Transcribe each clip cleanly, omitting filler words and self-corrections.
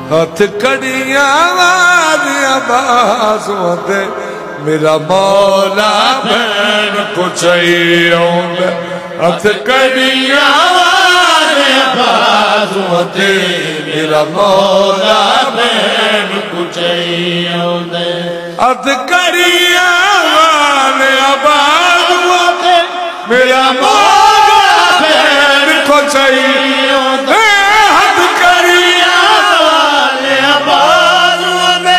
ہاتھ کڑیاں والے عباس ہوتے میرا مولا بین کو چاہیے ہاتھ کڑیاں والے عباس ہوتے میرا مولا بین کو چاہیے ہاتھ کڑیاں والے عباس ہوتے میرا مولا بین کو چاہیے ہاتھ کڑیاں والے عباس ہوتے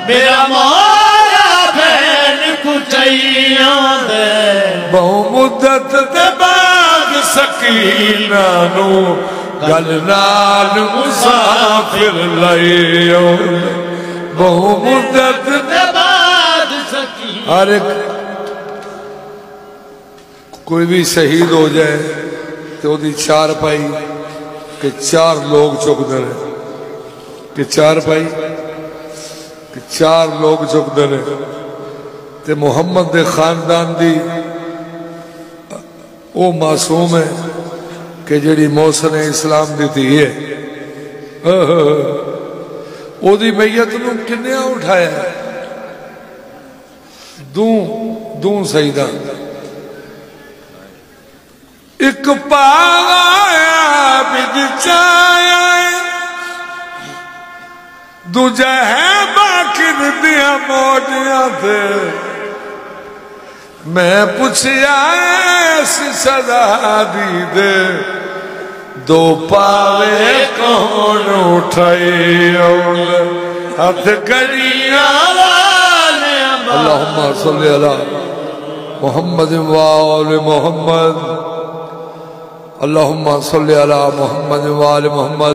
میرا مولا بین کو چاہیے بہو مدت دے بعد سکینہ نو گل نال مسافر لائے بہو مدت دے بعد سکینہ ہر ایک کوئی بھی شہید ہو جائے تو دی چار پائی کہ چار لوگ چک دے کہ چار پائی کہ چار لوگ چک دے تے محمد دے خاندان دی وہ معصوم ہے کہ جڑی محسن اسلام دی تھی ہے او دی میت نو کنیا اٹھایا دوں سیدہ ایک پایا بج چایا دوجہ ہے باقی دیا موجیاں تھے میں پوچھیا ایسی صدا دی دے دو پاوے کون اٹھائی ہاتھ کڑیاں والے اللہم صلی اللہ محمد وآل محمد اللہم صلی اللہ محمد وآل محمد